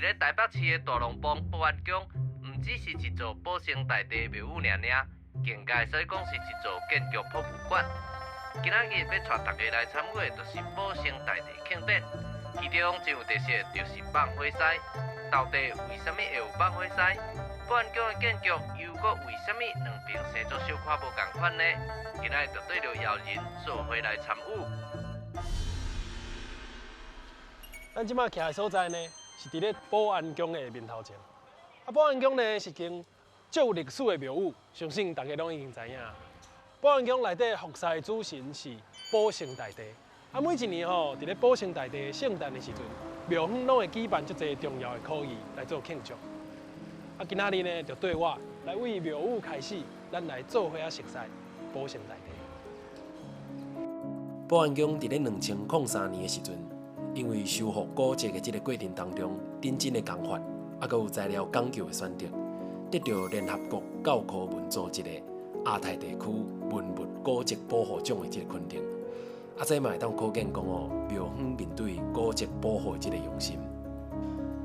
咧台北市的大龙帮保安宫，唔只是一座保生大帝庙宇尔，更加可以讲是一座建筑博物馆。今仔日要带大家来参观，就是保生大帝庆典。其中最有特色就是放火狮。到底为什么会有放火狮？保安宫的建筑又搁为什么两边生做小可无共款呢？今仔日就对着邀人做伙来参与。咱即马徛的所在呢，是伫咧保安宫的面头前。保安宫呢是间足有历史的庙宇，相信大家拢已经知影。保安宫内底服侍主神是保生大帝。每一年伫咧保生大帝圣诞的时阵，庙方拢会举办足侪重要的考仪来做庆祝。今仔日呢，就对我来为庙宇开始，咱来做伙熟悉保生大帝。保安宫伫咧2003年的时阵，因为修复古迹的这个过程当中，认真的工法，还有材料讲究的选择，得到联合国教科文组织的亚太地区文物古迹保护奖的这个肯定。这嘛会当可见讲庙方面对古迹保护的这个用心。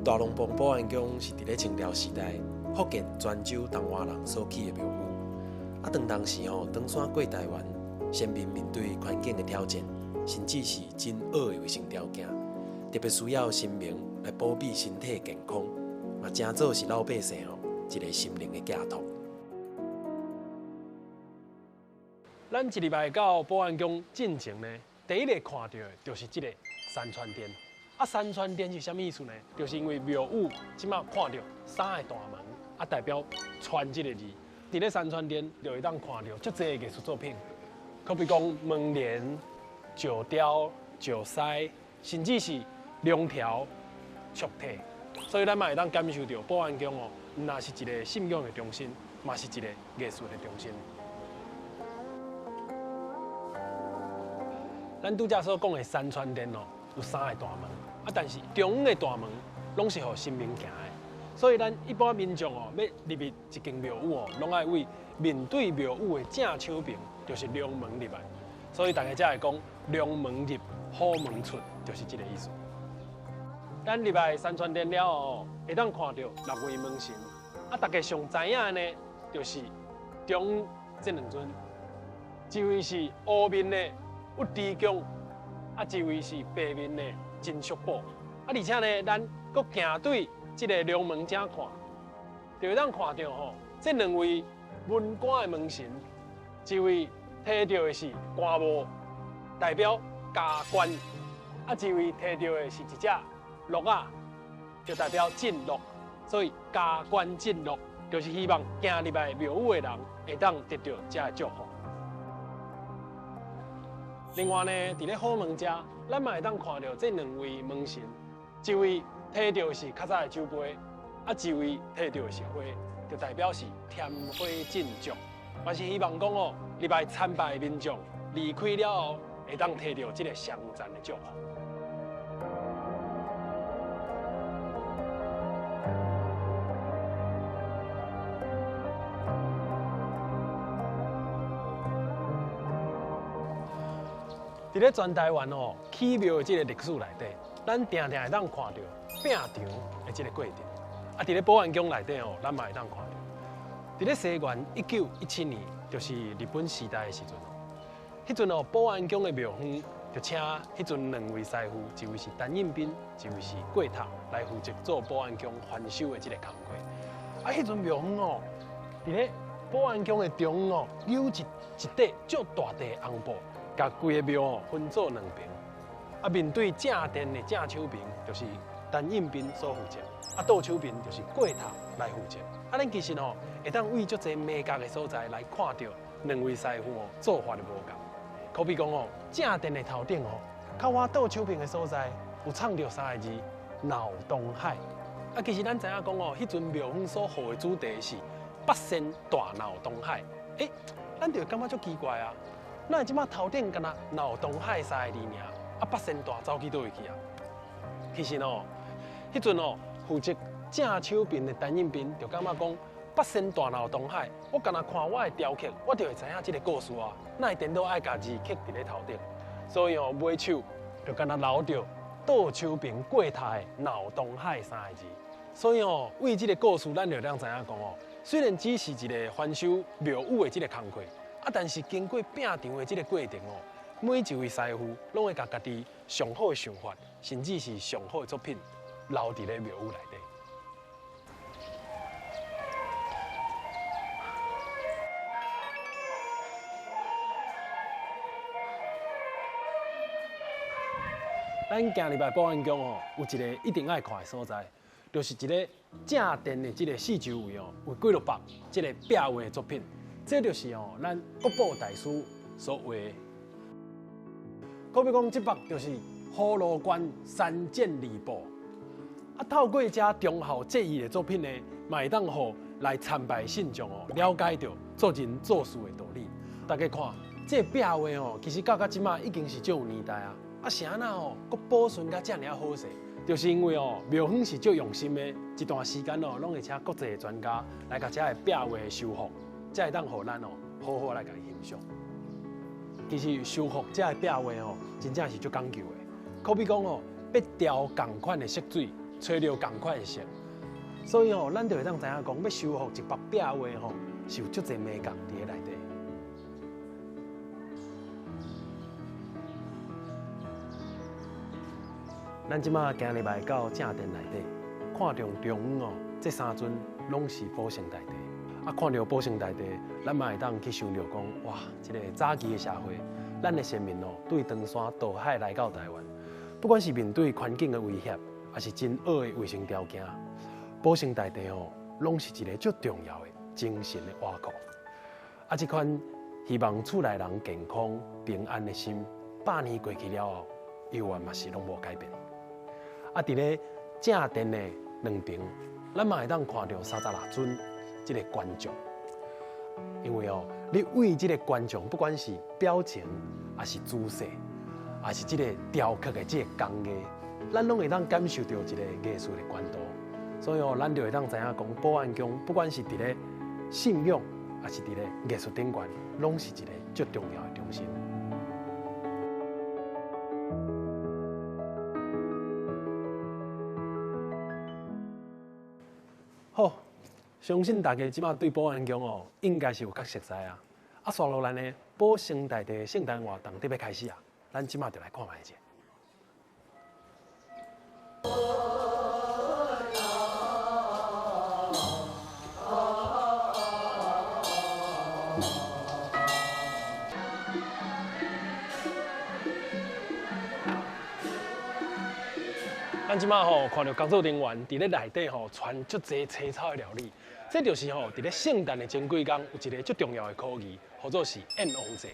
大龙帮保安宫是伫咧清朝时代福建泉州东华人所起的庙宇。当当时登山过台湾，先民面对环境的挑战，甚至是真恶的卫生条件，特别需要神明来保庇身体健康，嘛真做是老百姓一个心灵的寄托。咱一礼拜到保安宫进前呢，第一个看到的就是这个山川殿。山川殿是啥意思呢？就是因为庙宇即马看到三个大门，代表川这个字。伫咧山川殿就会当看到足侪艺术作品，可比讲门帘、石雕、石狮，甚至是龙条、雀体。所以咱嘛会当感受到保安宫毋但是一个信仰的中心，嘛是一个艺术的中心。咱拄则所讲的山川殿有三个大门，但是中央的大门拢是互神明行的，所以咱一般民众要入去一间庙宇拢爱为面对庙宇的正手边，就是龙门入来。所以大家才会讲龙门入，虎门出，就是这个意思。咱入来山川殿了后，会当看到6位门神，大家上知影的呢，就是中这两尊，一位是乌面的鬱地宮，一位是白面的金屬寶。而且呢，咱佫行对这个龙門正看，就会当看到这2位文官的门神，一位摕到的是官帽，代表加官；一位摕到的是一只鹿仔，就代表进禄。所以加官进禄，就是希望行入来庙宇的人会当得到这个祝福。另外呢，伫咧虎门遮，咱嘛会当看到这2位门神，一位摕到是较早的酒杯，一位摕到的是花，就代表是添花进祝，嘛是希望讲入来参拜的民众离开了后，会当摕到这个相赞的祝福。伫咧全台湾起庙的这个历史内底，咱常常会当看到拼场的这个过程。伫咧保安宫内底咱嘛会当看到。伫咧西元1917年，就是日本时代的时阵，迄阵保安宫的庙方就请迄阵2位师傅，一位是陈应斌，一位是郭塔，来负责做保安宫翻修的这个工作。迄阵庙方伫咧保安宫的中央有一块足大地红布。把规个庙分做2边，面对正殿的正手边就是陈应斌所负责，倒手边就是郭塔来负责。咱其实会当为足侪美角的所在来看到2位师傅做法的无同。可比讲正殿的头顶靠我倒手边的所在有藏着3个字“闹东海”。其实咱知影讲迄阵庙方所号的主题是北仙大闹东海。咱就感觉足奇怪啊！那即马头顶敢若闹东海3个字尔，北仙大走去倒位去啊？其实迄阵负责正手边的陈应斌就感觉讲北仙大闹东海，我敢若看我的雕刻，我就会知影这个故事啊。那电脑爱甲字刻伫咧头顶，所以买手就敢若留着倒手边过塔的闹东海3个字。所以哦，为这个故事，咱就让知影讲哦，虽然只是一个翻修庙宇的这个工课，但是经过拼场的这个过程哦，每一位师傅拢会把家己上好的想法，甚至是上好的作品留伫咧庙宇内底。咱今礼拜保安宫哦，有一个一定爱看的所在，就是一个正殿的这个四周围哦，有几落百这个壁画的作品，这就是哦咱国宝大师所画的。可比讲，这幅就是葫芦关三剑二部。透过这忠孝节义的作品呢，嘛会当互来参拜信众哦，了解到做人做事的道理。大家看，这壁画哦，其实到即马已经是足有年代啊。啥哦，佫保存甲遮尔好势，就是因为哦，庙方是足用心的，一段时间哦，拢会请国际的专家来甲遮个壁画修复，才会当互咱哦好好来甲伊欣赏。其实修复遮个壁画哦，真正是足讲究的。可比讲哦，要调同款的色水，找到同款的色，所以哦，咱就会当知影讲，要修复一幅壁画吼，是有足侪美感伫咧内底。咱即马今礼拜到正殿内底，看中中央哦，这三尊拢是宝生大帝。看到宝生大帝，咱嘛会当去想到讲，哇，这个早期的社会，咱的先民哦，对登山渡海来到台湾，不管是面对环境的威胁，还是真恶的卫生条件，宝生大帝哦，拢是一个足重要的精神的挖矿。这款希望厝内人健康平安的心，100年过去了后，永远嘛是拢无改变。伫咧正殿的两边，咱嘛会当看到36尊这个观众，因为哦，你为这个观众，不管是表情，还是姿势，还是这个雕刻的这个工艺，咱拢会当感受到一个艺术的高度。所以哦，咱就会当知影讲，保安宫不管是伫咧信仰，还是伫咧艺术顶端，拢是一个最重要的中心。好，相信大家即马对保安宫哦，应该是有较熟悉啊。刷落来呢，保生大帝圣诞活动得要开始啊，咱即马就来看卖者。咱即马吼看到工作人员伫咧内底吼传足侪青草的料理，这就是吼伫咧圣诞的前几天有一个足重要的考仪，或者是宴王节。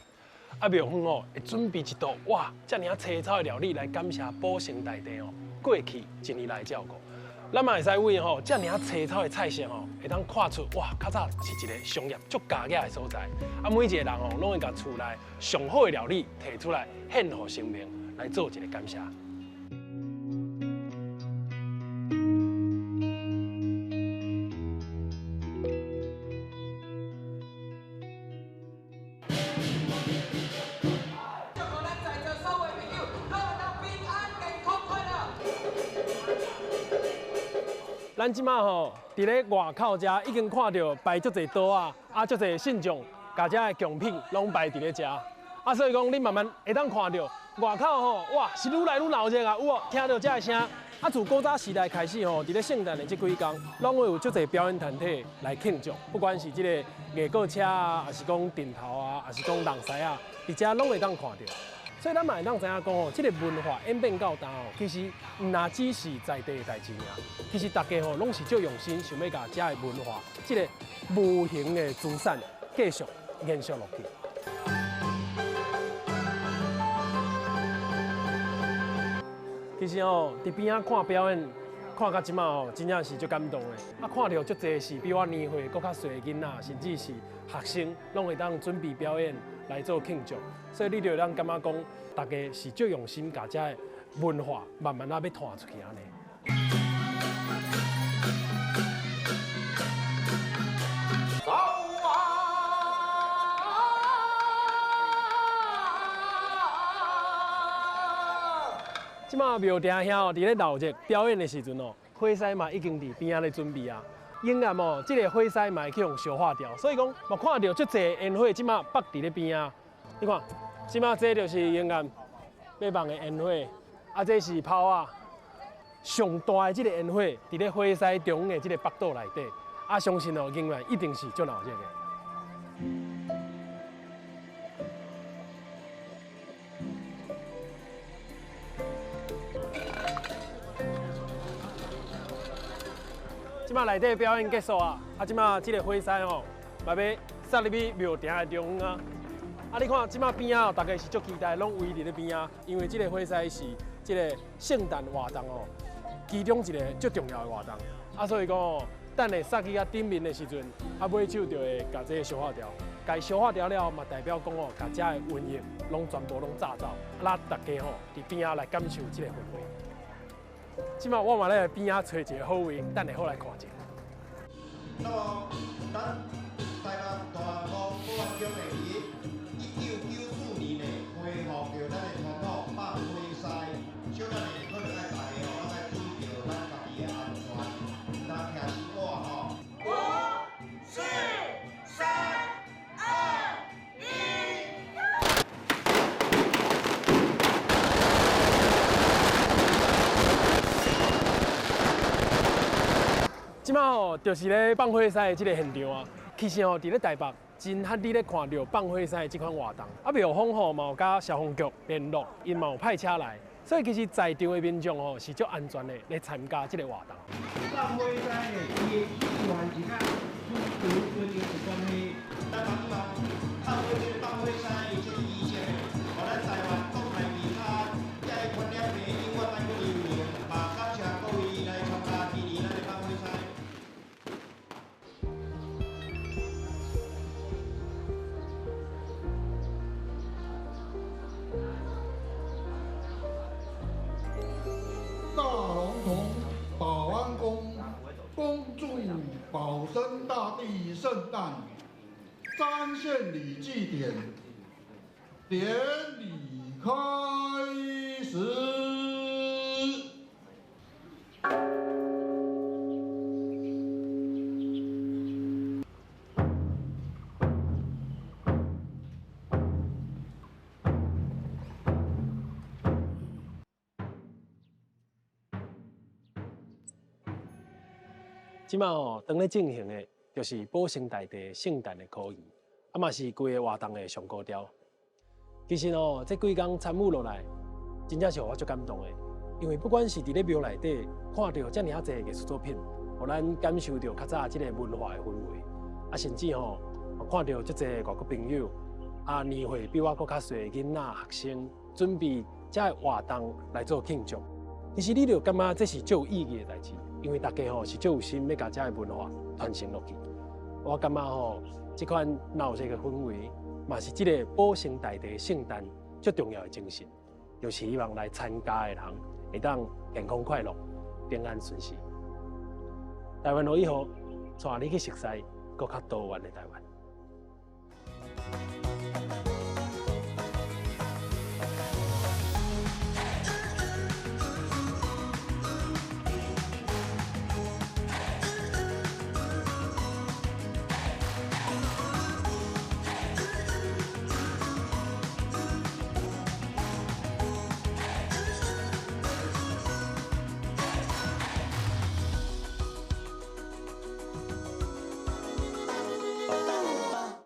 庙方吼会准备一道哇，遮尔青草的料理来感谢保生大帝哦，过去一年来照顾。咱嘛会使为吼遮尔青草的菜色吼，会当看出哇，较早是一个商业足佳雅的所在。每一个人吼拢会甲厝内上好的料理摕出来献给神明，来做一个感谢。咱即马吼，伫咧外口遮已经看到摆足侪桌啊，足侪信众，家遮的贡品拢摆伫咧遮。所以讲你慢慢会当看到外口吼，哇，是愈来愈闹热啊！有哦，听到遮个声。自古早时代开始吼，伫咧圣诞的这几天，拢会有足侪表演团体来庆祝，不管是即个艺歌车啊，还是讲顶头啊，还是讲人狮啊，伫遮拢会当看到。所以咱嘛会当知影讲吼，这个文化演变到大吼，其实唔那只是在地的代志尔，其实大家吼拢是足用心，想要甲遮的文化，这个无形的资产继续延续落去。其实吼，伫边仔看表演，看到即马吼，真正是足感动的。看到足侪是比我年岁搁较细的囡仔，甚至是学生，拢会当准备表演来做庆祝。所以你就让感觉讲，大家是足用心，把遮的文化慢慢要传出去安尼。即即马庙埕遐哦，伫咧闹热表演的时阵哦，火狮嘛已经伫边仔咧准备啊。应该哦，即个火狮嘛会去用烧化掉，所以讲嘛看到足侪烟火，即马摆伫咧边啊。你看，即马这就是应该要放的烟火，啊，这是炮啊。上大的即个烟火伫咧火狮中的即个北岛内底，啊，相信哦，仍然一定是足闹热的。即马内底表演结束啊，啊，即马即个火狮吼，嘛要杀入去庙埕的中央啊。啊，你看即马边啊，大家是足期待，拢围伫咧边啊，因为即个火狮是即个圣诞活动哦，其中一个最重要的活动。啊，所以讲哦，等下杀去啊顶面的时阵，啊尾手就会甲这个消化掉，甲消化掉了嘛，代表讲哦，甲遮的瘟疫拢全部拢炸走，拉大家吼伫边啊来感受即个氛围。即马我嘛咧边仔找一个好位，等下好来看一下。那么，咱台南大埔保安宫会于1994年呢恢复着咱的传统放火狮，小咱呢可能爱大家哦，咱爱注意着咱家己的安全，唔通徛死我吼。5、4、3、2、1。即马吼，就是咧放火狮的即个现场啊。其实吼，伫咧台北真罕你咧看到放火狮的即款活动。啊，庙方吼嘛有甲消防局联络，因嘛有派车来，所以其实在场的民众吼是足安全的来参加即个活动。放火狮的伊的起源是甲宗教规定有关系。咱嘛希望透过这个放火狮的这个仪式，互咱台湾国内其他遮个观念的永远卖去流行，嘛感谢各位来参加支持咱的放火狮。大龙峒保安宫恭祝保生大帝圣诞瞻献礼祭典典礼开始。即马吼，当咧进行的，就是保生大帝圣诞的考验，啊嘛是规个活动的上高潮。其实哦，这几工参与落来，真正是互我足感动的。因为不管是伫咧庙内底看到遮尔啊侪艺术作品，互咱感受到较早即个文化的氛围，啊甚至吼看到足侪外国朋友，啊年岁比我搁较细的囡仔学生，准备遮个活动来做庆祝。其实你就感觉这是最有意义的代志。因为大家吼是最有心要把这个文化传承落去，我感觉吼，这款闹热的氛围，嘛是这个保生大帝圣诞最重要的精神，就是希望来参加的人会当健康快乐、平安顺遂。台湾好以后，带你去熟悉更较多元的台湾。